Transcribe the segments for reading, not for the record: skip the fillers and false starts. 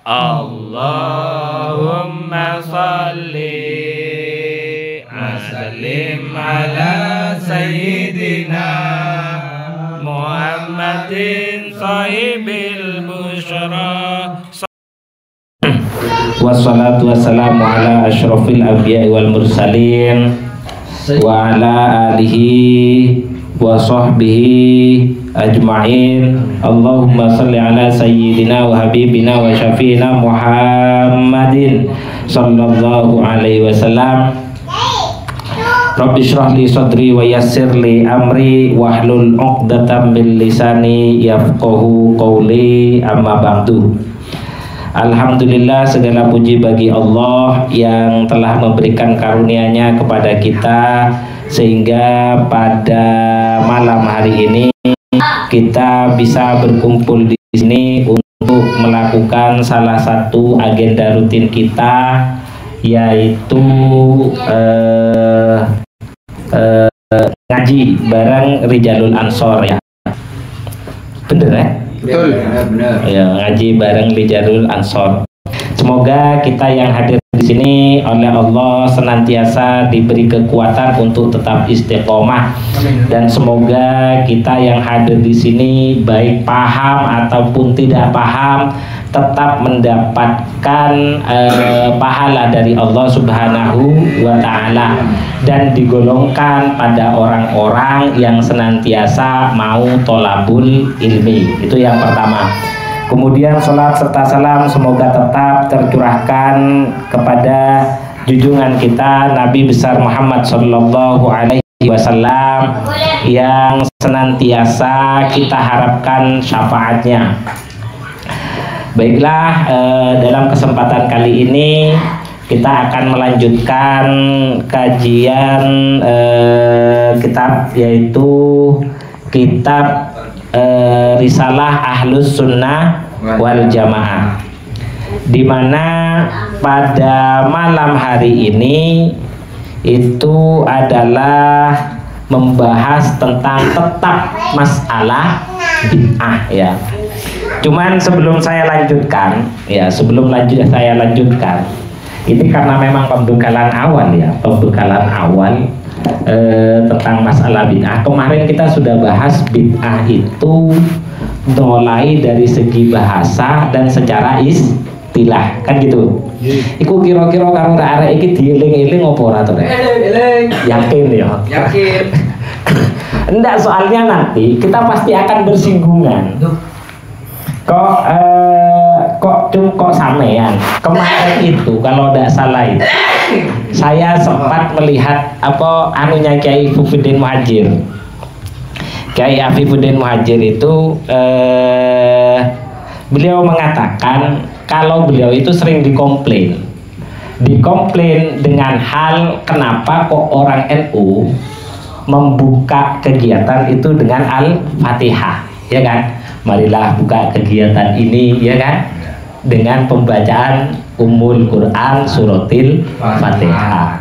Allahumma salli Sallim ala Sayyidina Muhammadin sahibil busyra. Wassalatu wassalamu ala asyrafil anbiya'i wal mursalin wa ala alihi wa sahbihi ajma'in. Allahumma salli ala sayyidina wa habibina wa syafi'ina Muhammadin sallallahu alaihi wasallam. Rabbi shrah li sadri wa yassir li amri wahlul 'uqdatam min lisani yafqahu qawli, amma ba'du. Alhamdulillah, segala puji bagi Allah yang telah memberikan karunia-Nya kepada kita sehingga pada malam hari ini kita bisa berkumpul di sini untuk melakukan salah satu agenda rutin kita, yaitu ngaji bareng Rijalul Ansor, ya. Bener ya? Betul, benar. Ya, ngaji bareng Rijalul Ansor. Semoga kita yang hadir di sini oleh Allah senantiasa diberi kekuatan untuk tetap istiqomah, dan semoga kita yang hadir di sini baik paham ataupun tidak paham tetap mendapatkan pahala dari Allah Subhanahu wa Ta'ala dan digolongkan pada orang-orang yang senantiasa mau tolabul ilmi. Itu yang pertama. Kemudian salat serta salam semoga tetap tercurahkan kepada junjungan kita Nabi besar Muhammad sallallahu alaihi wasallam yang senantiasa kita harapkan syafaatnya. Baiklah, dalam kesempatan kali ini kita akan melanjutkan kajian kitab, yaitu kitab Risalah Ahlus Sunnah wal Jamaah, di mana pada malam hari ini itu adalah membahas tentang tetap masalah bid'ah, ya. Cuman sebelum saya lanjutkan, ini karena memang pembekalan awal, ya, tentang masalah bid'ah. Kemarin kita sudah bahas bid'ah itu mulai dari segi bahasa dan secara istilah, kan gitu. Iku kira-kira karo arek iki dieling-eling apa ora to, Rek? Yakin ya? Yakin. Enggak, soalnya nanti kita pasti akan bersinggungan. Kok sampean kemarin itu kalau tidak salah itu saya sempat melihat anunya Kiai Afifuddin Muhajir. Kiai Afifuddin Muhajir itu beliau mengatakan kalau beliau itu sering dikomplain dengan hal kenapa kok orang NU membuka kegiatan itu dengan Al-Fatihah, ya kan? Marilah buka kegiatan ini, ya kan, dengan pembacaan Ummul Quran Suratil Fatihah.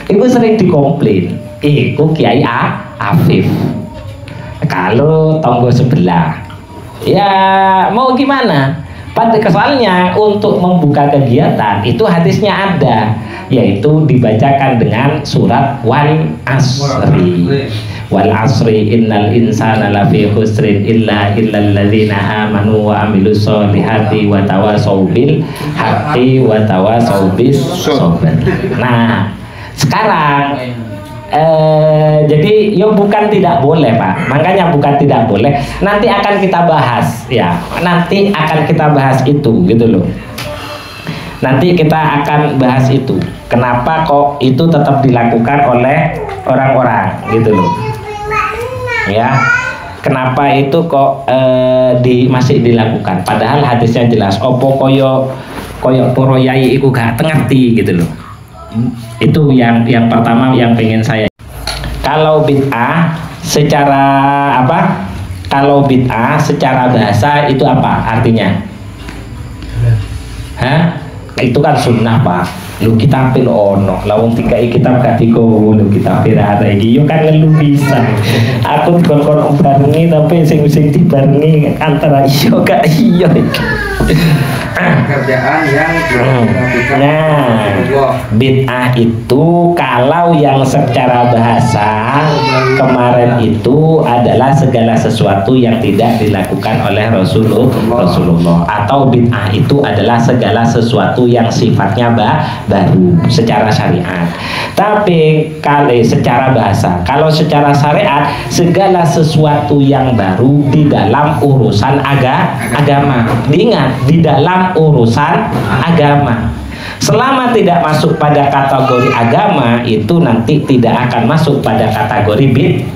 Itu sering dikomplain, itu Kiai Afif kalau tonggo sebelah, ya mau gimana. Pada kesalnya untuk membuka kegiatan itu hadisnya ada, yaitu dibacakan dengan surat Wal Asri innal insana lafi khusrin illa alladzina amanu wa amilus solihati wa tawasau bil haqqi wa tawasau bis sabr. Nah, sekarang jadi bukan tidak boleh, Pak. Makanya bukan tidak boleh. Nanti akan kita bahas, ya. Nanti akan kita bahas itu, gitu loh. Nanti kita akan bahas itu. Kenapa kok itu tetap dilakukan oleh orang-orang, gitu loh. Ya. Kenapa itu kok masih dilakukan? Padahal hadisnya jelas. Opo koyo poro yai iku gak ngerti, gitu loh. Itu yang pertama yang pengen saya. Kalau bid'ah secara apa? Kalau bid'ah secara bahasa itu apa artinya? Hah? Itu kan sunnah, Pak. Lu kita apil ono, lawang tiga kitab gak digowo lu kita pirara iki yo kan ngelu bisa. Aku kon barengi tapi sing dibarengi antara iyo gak iyo iki. Pekerjaan yang bid'ah itu kalau yang secara bahasa kemarin itu adalah segala sesuatu yang tidak dilakukan oleh Rasulullah, atau bid'ah itu adalah segala sesuatu yang sifatnya baru secara syariat. Tapi kalau secara bahasa, kalau secara syariat segala sesuatu yang baru di dalam urusan agama. Diingat, di dalam urusan agama. Selama tidak masuk pada kategori agama, itu nanti tidak akan masuk pada kategori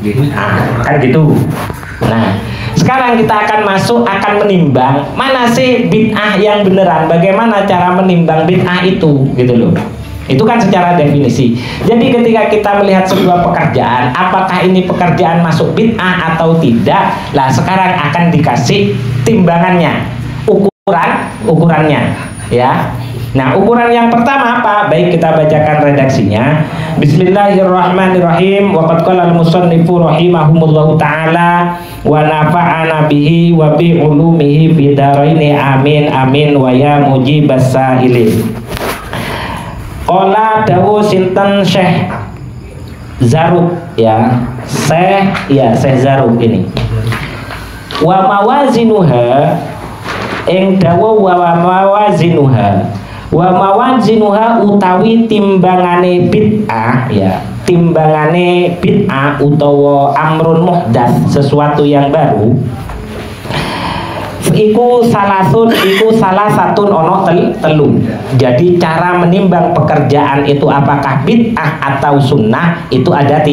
bid'ah. Kan gitu. Nah, sekarang kita akan menimbang mana sih bid'ah yang beneran. Bagaimana cara menimbang bid'ah itu, gitu loh. Itu kan secara definisi. Jadi ketika kita melihat sebuah pekerjaan, apakah ini pekerjaan masuk bid'ah atau tidak? Lah sekarang akan dikasih timbangannya, ukurannya, ya. Nah, ukuran yang pertama apa? Baik, kita bacakan redaksinya. Bismillahirrahmanirrahim. Wa qad qala al-musannifu rahimahumullahu taala wa nafa'ana bihi wa bi ulumihi fid dharaini amin amin wa ya mujibas sa'ilin. Qala dawu sinten Syekh Zaruk, ya. Syekh Zaruk ini. Wa mawazinuha ing dawu wa mawazinuha utawi timbangane bid'ah, ya. Timbangane bid'ah utawa amrun muhdats, sesuatu yang baru. Iku salah satu ono telu. Jadi cara menimbang pekerjaan itu apakah bid'ah atau sunnah itu ada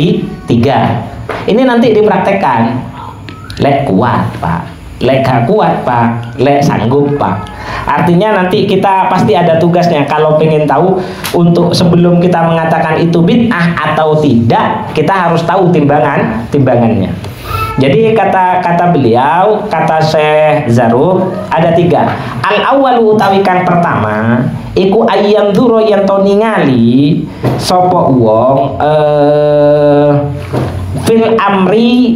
tiga. Ini nanti dipraktekkan. Lek kuat Pak, lek gak kuat Pak, lek sanggup Pak. Artinya nanti kita pasti ada tugasnya. Kalau pengen tahu untuk sebelum kita mengatakan itu bid'ah atau tidak, kita harus tahu timbangannya. Jadi kata beliau, kata Syekh Zaruk ada tiga. Al awwalu utawi kang pertama iku ayyam dzuro yen to ningali sapa wong fil amri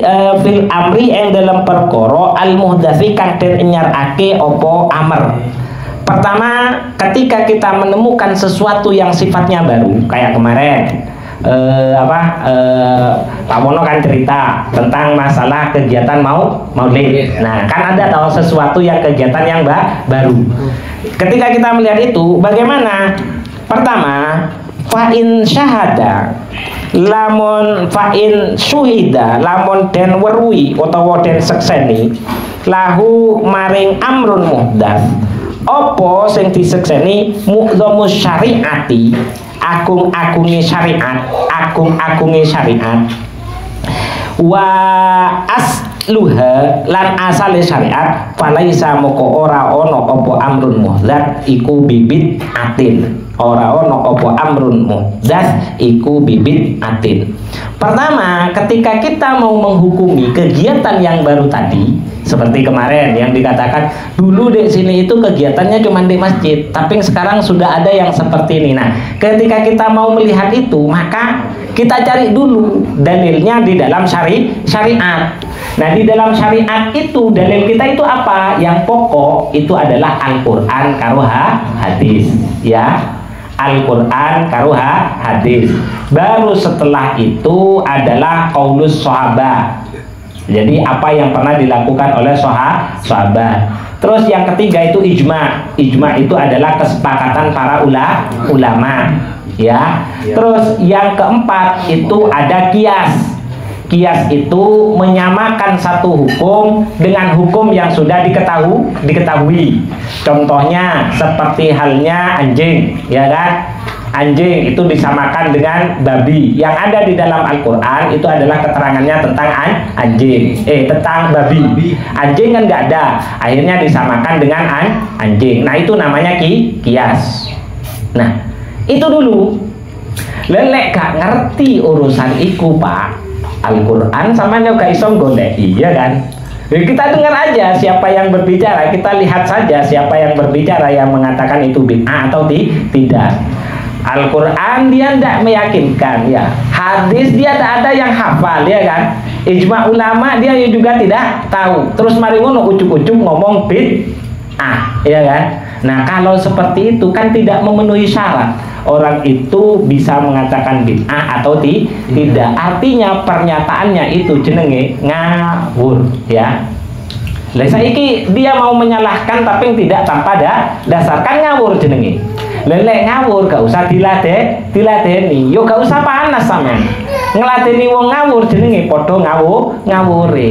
yang dalam perkara al muhddatsi kang den nyarake apa amr. Pertama, ketika kita menemukan sesuatu yang sifatnya baru, kayak kemarin Pak Mono kan cerita tentang masalah kegiatan maulid. Nah, kan ada tahu sesuatu yang kegiatan yang baru. Ketika kita melihat itu, bagaimana? Pertama, fa'in syahada, lamun fa'in syuhida, lamun den werui utawa den sekseni, lahu maring amrun muhdats. Apa sing disekseni mu'dhamus syariati, agung-agunge syariat, wa asluha lan asale syariat, falaisa moko ora ono apa amrun muhdats iku bibit atin. Ora ono apa amrun muhdats iku bibit atin. Pertama, ketika kita mau menghukumi kegiatan yang baru tadi, seperti kemarin yang dikatakan dulu di sini itu kegiatannya cuma di masjid, tapi sekarang sudah ada yang seperti ini. Nah, ketika kita mau melihat itu, maka kita cari dulu dalilnya di dalam syariat. Nah, di dalam syariat itu dalil kita itu apa? Yang pokok itu adalah Al-Qur'an karo hadis, ya. Al-Quran karo hadis. Baru setelah itu adalah qaulus sahabat. Jadi apa yang pernah dilakukan oleh sahabat. Terus yang ketiga itu ijma. Ijma itu adalah kesepakatan para ulama, ya. Terus yang keempat itu ada qiyas. Qiyas itu menyamakan satu hukum dengan hukum yang sudah diketahui. Contohnya seperti halnya anjing, ya kan? Anjing itu disamakan dengan babi. Yang ada di dalam Al-Quran itu adalah keterangannya tentang anjing, tentang babi. Anjing kan nggak ada, akhirnya disamakan dengan anjing. Nah, itu namanya qiyas. Nah, itu dulu. Lelek gak ngerti urusan iku, Pak. Al-Quran sama gak iso golek, iya kan? Jadi kita dengar aja siapa yang berbicara, kita lihat saja siapa yang berbicara yang mengatakan itu bid'ah atau tidak. Al-Quran dia tidak meyakinkan, ya. Hadis dia tidak ada yang hafal, ya kan. Ijma ulama dia juga tidak tahu. Terus mari ngono ucuk-ucuk ngomong bid'ah, ya kan. Nah kalau seperti itu kan tidak memenuhi syarat. Orang itu bisa mengatakan bid'ah atau tidak. Artinya pernyataannya itu jenenge ngawur, ya. Lah saiki dia mau menyalahkan tapi tidak tanpa dasar, kan ngawur jenenge. Lelek ngawur gak usah diladeni, yo gak usah panas sampean. Ngladeni wong ngawur jenenge padha ngawure.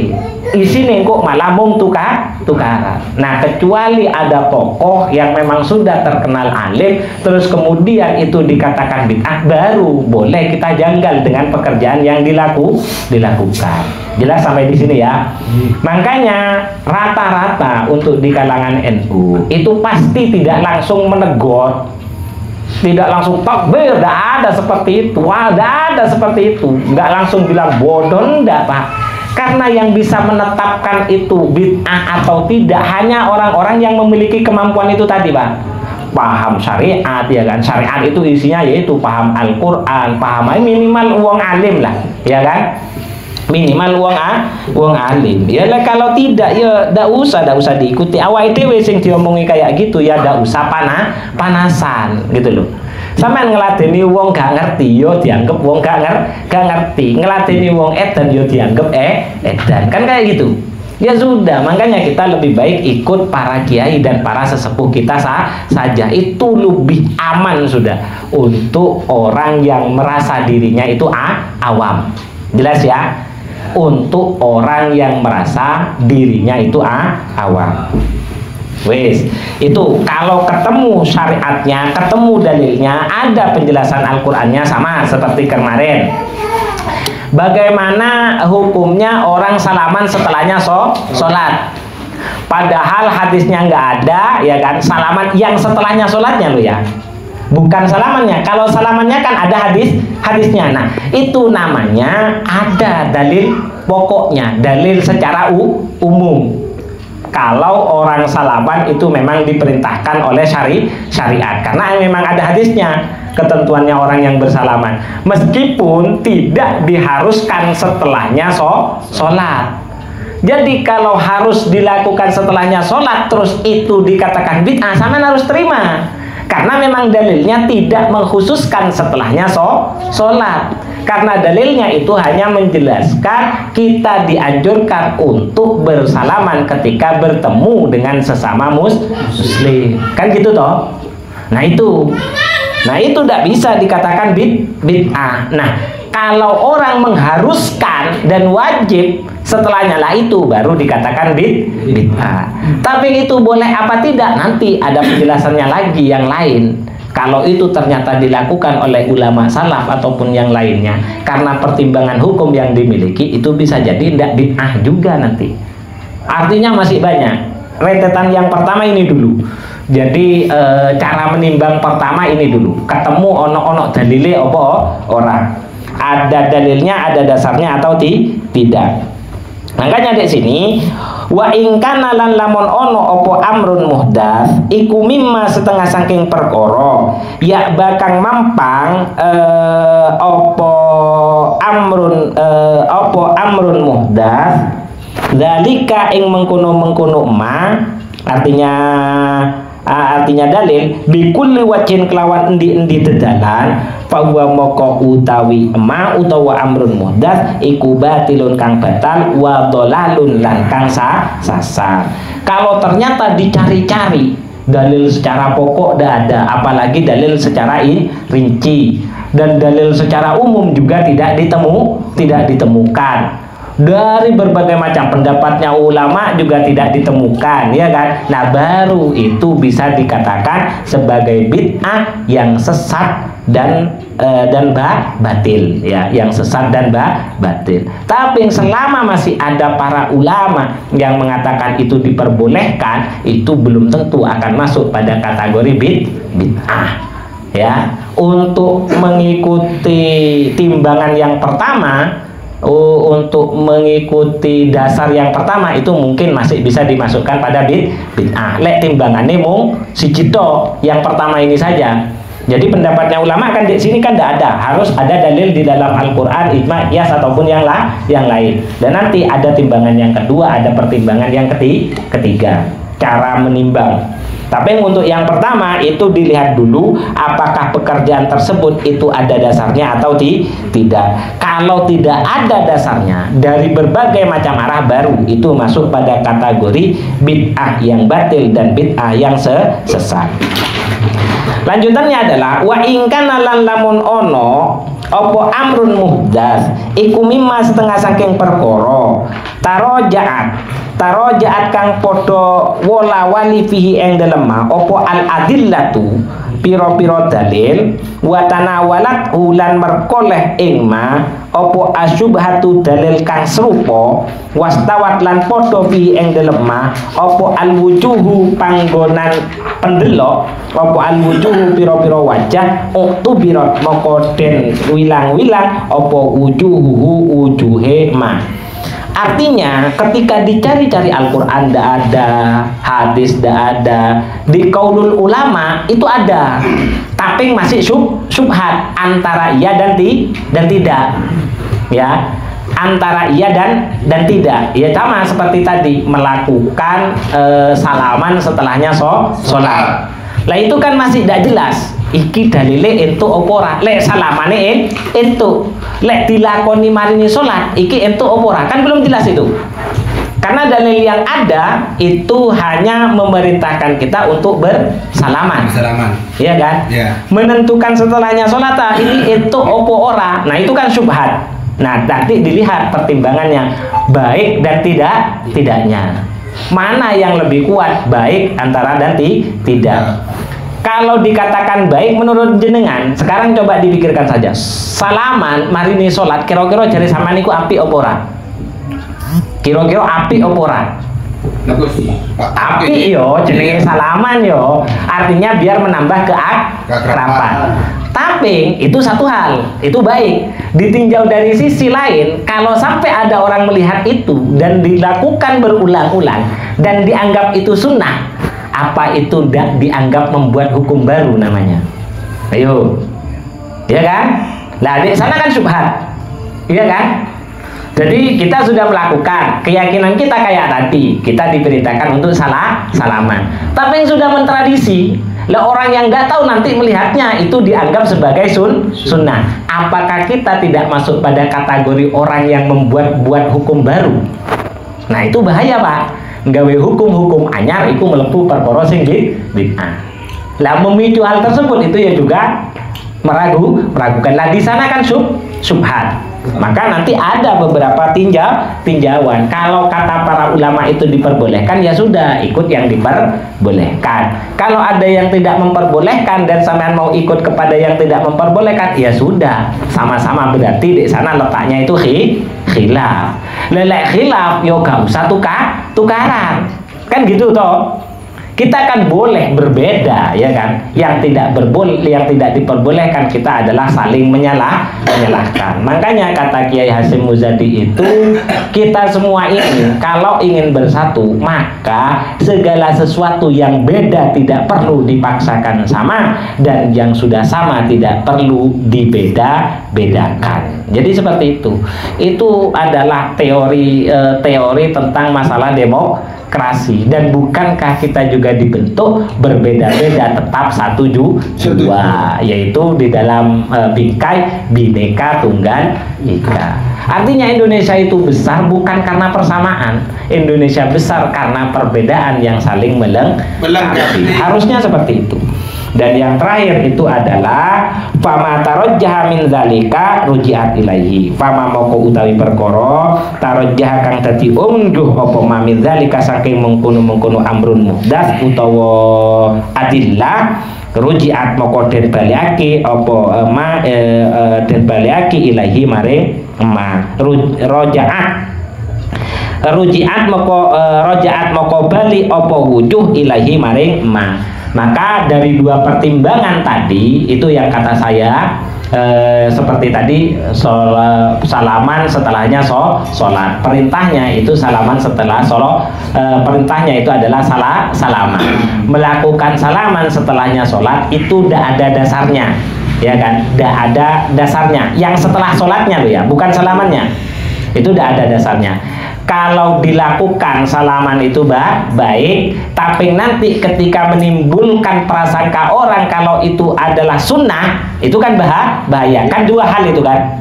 Isine kok malah mung tukaran. Nah, kecuali ada tokoh yang memang sudah terkenal alim terus kemudian itu dikatakan bid'ah, baru boleh kita janggal dengan pekerjaan yang dilakukan. Jelas sampai di sini ya. Makanya rata-rata untuk di kalangan NU itu pasti tidak langsung menegur, tidak langsung takbir, tidak ada seperti itu. Tidak ada seperti itu. Nggak langsung bilang bodoh, enggak Pak. Karena yang bisa menetapkan itu bid'ah atau tidak hanya orang-orang yang memiliki kemampuan itu tadi Pak. Paham syariat, ya kan. Syariat itu isinya yaitu paham Al-Quran, paham minimal uang alim lah, ya kan. Minimal uang alim. Ya lah, kalau tidak ya ndak usah diikuti. Awake dhewe sing diomongi kayak gitu ya ndak usah panasan gitu loh. Sampeyan ngeladeni wong gak ngerti yo dianggap wong gak ngerti. Ngeladeni wong edan yo dianggap edan. Kan kayak gitu. Ya sudah, makanya kita lebih baik ikut para kiai dan para sesepuh kita saja. Itu lebih aman sudah untuk orang yang merasa dirinya itu awam. Jelas ya? Untuk orang yang merasa dirinya itu awam. Wes, itu kalau ketemu syariatnya, ketemu dalilnya, ada penjelasan Al-Qur'annya sama seperti kemarin. Bagaimana hukumnya orang salaman setelahnya sholat? Padahal hadisnya nggak ada, ya kan? Salaman yang setelahnya sholatnya lo ya. Bukan salamannya. Kalau salamannya kan ada hadisnya. Nah, itu namanya ada dalil pokoknya, dalil secara umum. Kalau orang salaman itu memang diperintahkan oleh syariat, karena memang ada hadisnya ketentuannya orang yang bersalaman, meskipun tidak diharuskan setelahnya sholat. Jadi kalau harus dilakukan setelahnya sholat terus itu dikatakan bid'ah, sama harus terima. Karena memang dalilnya tidak mengkhususkan setelahnya sholat. Karena dalilnya itu hanya menjelaskan kita dianjurkan untuk bersalaman ketika bertemu dengan sesama muslim. Kan gitu toh? Nah itu tidak bisa dikatakan bid'ah. Nah, kalau orang mengharuskan dan wajib setelahnya lah itu baru dikatakan bid'ah. Tapi itu boleh apa tidak nanti ada penjelasannya lagi yang lain. Kalau itu ternyata dilakukan oleh ulama salaf ataupun yang lainnya karena pertimbangan hukum yang dimiliki, itu bisa jadi tidak bid'ah juga nanti. Artinya masih banyak. Rentetan yang pertama ini dulu. Jadi cara menimbang pertama ini dulu. Ketemu ono dalile apa orang. Ada dalilnya, ada dasarnya atau tidak. Makanya di sini wa in kana lan lamun ono opo amrun muhdats iku mimma setengah saking perkara ya bakang mampang opo amrun muhdats zalika ing mengkono ma artinya dalil bikulli wajhin kelawan endi-endi dedalan fahuwa moko utawi utawa amrun muhdats iku batilun kang batal wa dhalalun lan kang sasar. Kalau ternyata dicari-cari dalil secara pokok tidak ada, apalagi dalil secara rinci, dan dalil secara umum juga tidak ditemukan. Dari berbagai macam pendapatnya ulama juga tidak ditemukan, ya kan? Nah, baru itu bisa dikatakan sebagai bid'ah yang sesat dan batil, ya, yang sesat dan batil. Tapi selama masih ada para ulama yang mengatakan itu diperbolehkan, itu belum tentu akan masuk pada kategori bid'ah. Ya, untuk mengikuti timbangan yang pertama, untuk mengikuti dasar yang pertama itu mungkin masih bisa dimasukkan pada bid'ah. Lek timbangannya mung siji tok, yang pertama ini saja. Jadi pendapatnya ulama kan di sini kan tidak ada, harus ada dalil di dalam Al-Quran, ijma, qiyas ataupun yang lain. Dan nanti ada timbangan yang kedua, ada pertimbangan yang ketiga, cara menimbang. Tapi untuk yang pertama itu dilihat dulu apakah pekerjaan tersebut itu ada dasarnya atau tidak. Kalau tidak ada dasarnya dari berbagai macam arah, baru itu masuk pada kategori bid'ah yang batil dan bid'ah yang sesat. Lanjutannya adalah wa ingkana lan lamun ono opo amrun muhdas iku mimma setengah saking perkara tarojaat kang podo wala wali fihi ing dalem opo al adillatu piro-piro dalil wa tanawalat ulan merkoleh ing ma opo asyubhatu dalil kang serupa wastawat lan podo fihi ing dalem ma opo al wujuhu panggonan pendelok opo al wujuhu piro-piro wajah uktu birot moko den wilang-wilang opo wujuhu wujuhe ma. Artinya ketika dicari-cari Al-Quran tidak ada, hadis tidak ada, di qaulul ulama itu ada, tapi masih syubhat antara iya dan tidak, ya, antara iya dan tidak, ya sama seperti tadi melakukan salaman setelahnya sholat. Lah itu kan masih tidak jelas. Iki dalile entuk opo ora? Lek salamane entuk. Lek dilakoni marini salat, iki entuk opo ora? Kan belum jelas itu. Karena dalil yang ada itu hanya memerintahkan kita untuk bersalaman. Iya kan? Ya. Menentukan setelahnya salat ini entuk opo ora. Nah, itu kan syubhat. Nah, nanti dilihat pertimbangannya baik dan tidaknya. Mana yang lebih kuat, baik antara dan tidak. Kalau dikatakan baik menurut jenengan, sekarang coba dipikirkan saja. Salaman marini sholat, kira-kira jari sama niku api opora? Kira-kira api opora? Api yo, jenenge salaman yo. Artinya biar menambah keakraban. Tapi itu satu hal, itu baik. Ditinjau dari sisi lain, kalau sampai ada orang melihat itu dan dilakukan berulang-ulang dan dianggap itu sunnah, apa itu dianggap membuat hukum baru namanya? Ayo, ya kan? Nah di sana kan syubhat, iya kan? Jadi kita sudah melakukan, keyakinan kita kayak tadi, kita diperintahkan untuk salaman. Tapi yang sudah mentradisi, lah orang yang nggak tahu nanti melihatnya itu dianggap sebagai sunnah. Apakah kita tidak masuk pada kategori orang yang membuat hukum baru? Nah itu bahaya Pak. Nggawe hukum anyar itu melepuh perkara sing bid'ah. Lah memicu hal tersebut itu ya juga meragukan. Lah di sana kan syubhat. Maka nanti ada beberapa tinjauan. Kalau kata para ulama itu diperbolehkan, ya sudah ikut yang diperbolehkan. Kalau ada yang tidak memperbolehkan dan sampean mau ikut kepada yang tidak memperbolehkan, ya sudah, sama-sama berarti di sana letaknya itu khilaf. Lelek khilaf, yo gak usah tukaran. Kan gitu toh. Kita kan boleh berbeda, ya kan? Yang tidak diperbolehkan kita adalah saling menyalahkan. Makanya kata Kiai Hasyim Muzadi itu, kita semua ini kalau ingin bersatu, maka segala sesuatu yang beda tidak perlu dipaksakan sama, dan yang sudah sama tidak perlu dibeda-bedakan. Jadi seperti itu. Itu adalah teori tentang masalah demokrasi. Dan bukankah kita juga dibentuk berbeda-beda tetap satu jua, yaitu di dalam bingkai Bhinneka Tunggal Ika. Artinya Indonesia itu besar bukan karena persamaan. Indonesia besar karena perbedaan yang saling melengkapi. Harusnya seperti itu. Dan yang terakhir itu adalah fama tarajjaha min zalika ruji'at ilaihi. Fama moko utawi perkara tarajjaha kang dadi ungguh apa ma min zalika saking mengkono-mengkono amrun muhdas utawa adillah ruji'at moko den baliake apa den baliake ilaihi maring ma ruji'at moko bali apa wujuh ilaihi maring ma. Maka dari dua pertimbangan tadi itu yang kata saya seperti tadi salaman setelahnya sholat. Perintahnya itu salaman setelah sholat. Perintahnya itu adalah salaman. Melakukan salaman setelahnya sholat itu tidak ada dasarnya, ya kan? Tidak ada dasarnya. Yang setelah sholatnya loh ya, bukan salamannya. Itu tidak ada dasarnya. Kalau dilakukan salaman itu baik, tapi nanti ketika menimbulkan prasangka orang kalau itu adalah sunnah, itu kan bahaya. Kan dua hal itu kan,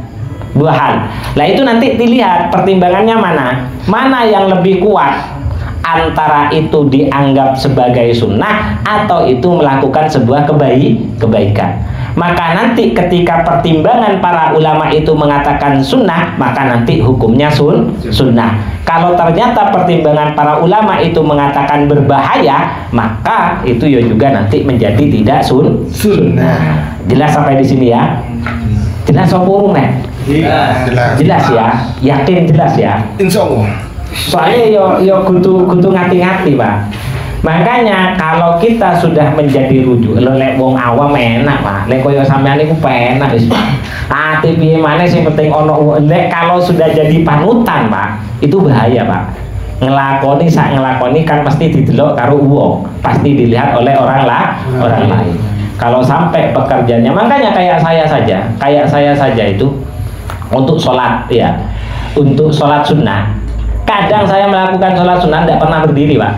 dua hal. Nah itu nanti dilihat pertimbangannya mana yang lebih kuat, antara itu dianggap sebagai sunnah atau itu melakukan sebuah kebaikan. Maka nanti ketika pertimbangan para ulama itu mengatakan sunnah, maka nanti hukumnya sunnah. Kalau ternyata pertimbangan para ulama itu mengatakan berbahaya, maka itu ya juga nanti menjadi tidak sunnah. Jelas sampai di sini ya? Jelas apa urung nek? Jelas ya? Yakin jelas ya? Insya Allah. Soalnya yo kudu ngati-ngati Pak. Makanya kalau kita sudah menjadi rujuk, lek wong awam enak Pak. Lek koyo sampean niku penak wis Pak. Ati piye maneh sing penting ono. Lek kalau sudah jadi panutan Pak, itu bahaya Pak. Ngelakoni kan pasti didelok karo wong, pasti dilihat oleh orang lain. Kalau sampai pekerjaannya, makanya kayak saya saja itu untuk sholat ya, untuk sholat sunnah. Kadang saya melakukan sholat sunnah tidak pernah berdiri Pak.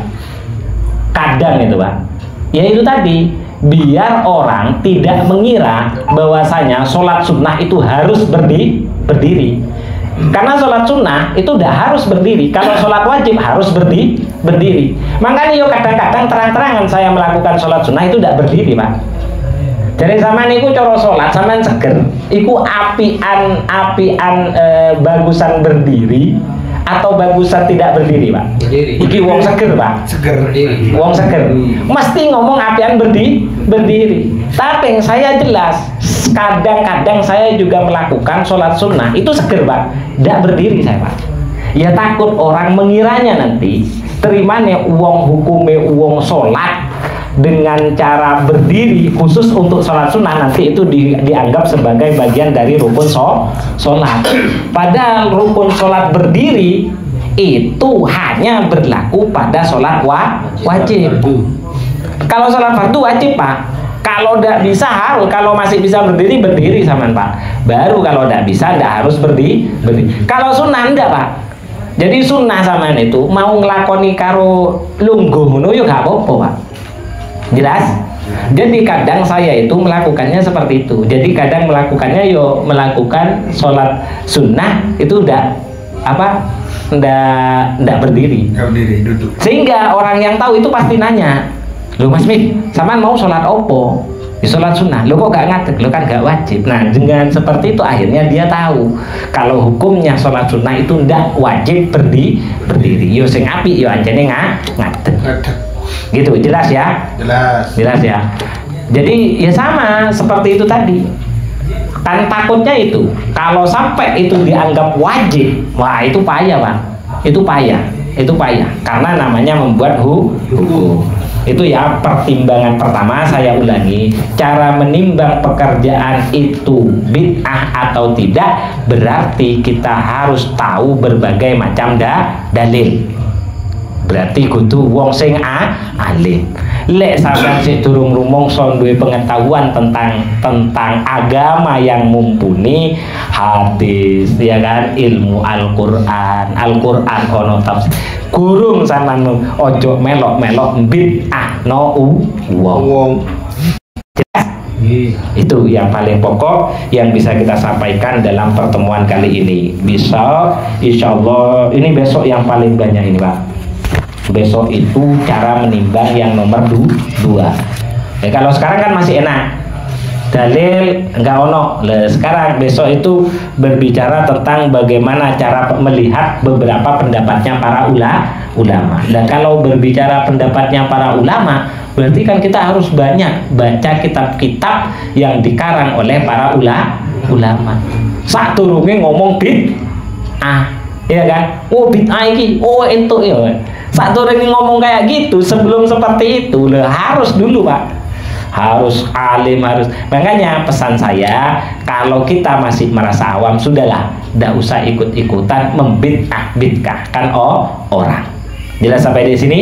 Kadang itu Pak. Ya itu tadi, biar orang tidak mengira bahwasanya sholat sunnah itu harus berdiri. Karena sholat sunnah itu udah harus berdiri. Kalau sholat wajib harus berdiri. Makanya yo kadang-kadang terang-terangan saya melakukan sholat sunnah itu tidak berdiri Pak. Jadi sama niku coro sholat sampean seger. Iku apian bagusan berdiri atau bagusan tidak berdiri Pak? Berdiri. Iki wong seger Pak. Seger. Berdiri. Wong seger. Mesti ngomong apian berdiri. Tapi saya jelas, kadang-kadang saya juga melakukan sholat sunnah itu seger Pak. Tidak berdiri saya Pak. Ya takut orang mengiranya nanti terimanya uang hukume uang sholat dengan cara berdiri khusus untuk sholat sunnah, nanti itu dianggap sebagai bagian dari rukun sholat. Padahal rukun sholat berdiri itu hanya berlaku pada sholat wajib. Kalau sholat fardu wajib Pak. Kalau tidak bisa harus, kalau masih bisa berdiri sama Pak. Baru kalau tidak bisa tidak harus berdiri. Kalau sunnah enggak Pak. Jadi sunnah sama itu mau ngelakoni karo lungguh ngono yo gak apa-apa Pak. Jelas? Jadi kadang saya itu melakukannya seperti itu. Jadi kadang melakukannya yo melakukan sholat sunnah itu ndak berdiri. Duduk. Sehingga orang yang tahu itu pasti nanya, "Loh Mas Mik, sampean mau sholat opo?" Ya, sholat sunnah. Lo kok gak ngadeg? Lo kan gak wajib. Nah dengan seperti itu akhirnya dia tahu kalau hukumnya sholat sunnah itu ndak wajib berdiri. Yo sing apik yo anjene ngadeg. Gitu, jelas ya? Jelas ya. Jadi ya sama seperti itu tadi. Kan takutnya itu kalau sampai itu dianggap wajib, wah itu payah Pak. Itu payah karena namanya membuat hukum. Itu ya pertimbangan pertama. Saya ulangi, cara menimbang pekerjaan itu bid'ah atau tidak berarti kita harus tahu berbagai macam dalil. Berarti kudu wong sing alim. Lek sampeyan sing durung rumangsa duwe pengetahuan tentang agama yang mumpuni, hadis ya kan, ilmu Al-Qur'an ono tafsir. Gurung sampean ojo melok-melok bid'ah no wong. Itu yang paling pokok yang bisa kita sampaikan dalam pertemuan kali ini. Bisa insyaallah ini besok yang paling banyak ini Pak. Besok itu cara menimbang yang nomor 2. Ya, kalau sekarang kan masih enak, dalil enggak ono. Sekarang besok itu berbicara tentang bagaimana cara melihat beberapa pendapatnya para ulama. Dan kalau berbicara pendapatnya para ulama, berarti kan kita harus banyak baca kitab-kitab yang dikarang oleh para ulama. Sak turunge ngomong bid'ah, ya kan? Oh bid'ah iki, oh entuk ya. Saat orang ngomong kayak gitu, sebelum seperti itu harus dulu Pak harus alim, harus. Makanya pesan saya, kalau kita masih merasa awam, sudahlah, tidak usah ikut-ikutan membid'ah-bid'ahkan orang. Jelas sampai di sini?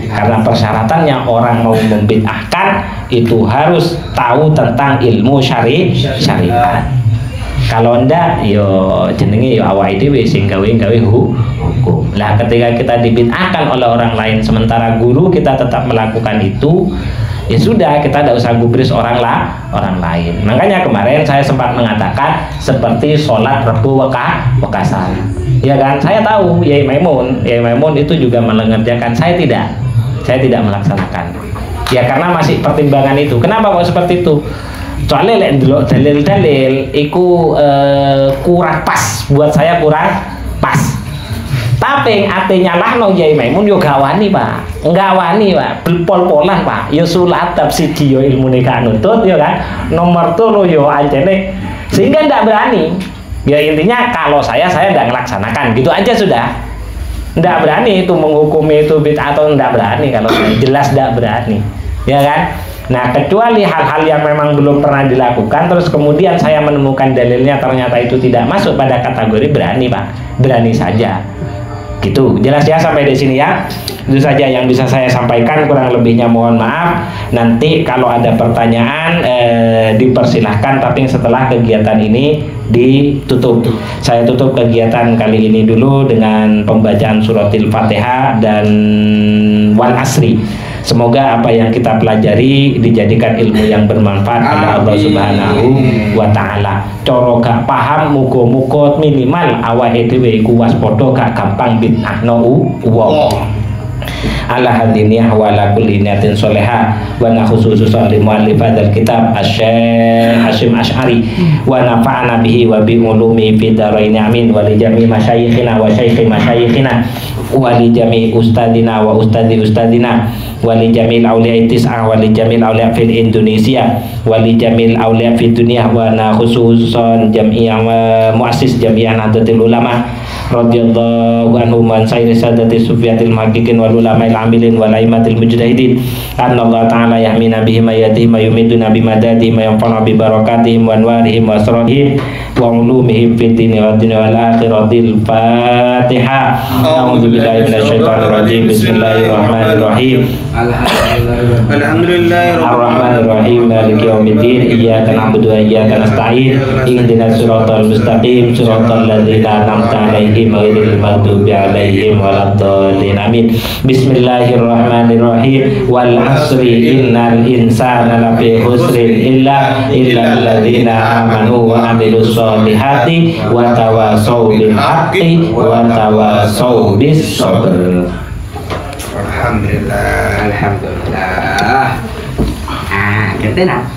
Karena persyaratannya orang mau membid'ahkan itu harus tahu tentang ilmu syariat. Kalau ndak, yo jenenge yo awake dhewe sing gawe hukum. Lah ketika kita dibid'ahkan oleh orang lain sementara guru kita tetap melakukan itu, ya sudah, kita tidak usah gubris orang lain. Makanya kemarin saya sempat mengatakan seperti sholat Rebu Wekasar. Ya kan, saya tahu Yai Maimun itu juga mengerjakan, saya tidak melaksanakan. Ya karena masih pertimbangan itu. Kenapa kok seperti itu? Soalnya lek ndelok dalil-dalil iku kurang pas, buat saya kurang pas. Tapi artinya lah no Yai Maimun yo gak wani Pak, enggak wani Pak, pol-polan Pak, yo sulat siji yo ilmu nikah nutut yo kan, nomor telu yo ancene, sehingga ndak berani. Ya intinya kalau saya tidak melaksanakan, gitu aja sudah. Ndak berani itu menghukumi itu bid'ah atau ndak berani, kalau saya jelas ndak berani, ya kan. Nah kecuali hal-hal yang memang belum pernah dilakukan, terus kemudian saya menemukan dalilnya ternyata itu tidak masuk pada kategori berani Pak, berani saja. Gitu, jelas ya sampai di sini ya. Itu saja yang bisa saya sampaikan, kurang lebihnya mohon maaf. Nanti kalau ada pertanyaan dipersilahkan, tapi setelah kegiatan ini ditutup. Saya tutup kegiatan kali ini dulu dengan pembacaan suratil Fatihah dan wal asri. Semoga apa yang kita pelajari dijadikan ilmu yang bermanfaat oleh Allah Subhanahu wa Ta'ala. Coro gak paham, mugo-mugo minimal awake dhewe iku waspada gak gampang bid'ahno wong. Ala hadiniyah wa ala kulli niyatin sholihah wa nakhususan li muallif hadzal kitab Asy-Syaikh Hasyim Asy'ari wa nafa'ana bihi wa bi ulumi fid dharain amin wa li jami' masyayikhina wa syaikhi masyayikhina wa li jami' ustadina wa ustadina wa li jamil awliya tis'ah wa li jamil awliya fil Indonesia wa li jamil awliya fid dunya wa nakhususan jam'iyah muassis jam'iyah Nahdlatul Ulama radhiyallahu anhum wa sayyidi sadati sufiyatil muhaqqiqin wal ulama'il amilin wal aimatil mujtahidin anallahu ta'ala yahmina bihim ayatihim wa yumiduna bimadadihim wa yanfa'una bi barakatihim wa anwarihim wa asrarihim wa ulumihim fid dini wad dunya wal akhiratil Fatihah. A'udzu billahi minasyaitonir rajim. Bismillahirrahmanirrahim. Alhamdulillahirrahmanirrahim. Maliki yaumiddin. Iyyaka na'budu wa iyyaka nasta'in. Ihdinas siratal mustaqim, siratal ladzina an'amta 'alaihim ghairil maghdubi 'alaihim waladdallin. Amin. Bismillahirrahmanirrahim. Wal 'asri innal insana lafi khusrin illa alladzina amanu wa 'amilus sholihati wa tawassaw bil haqqi wa tawassaw bis sabr. Alhamdulillah. Kita nak.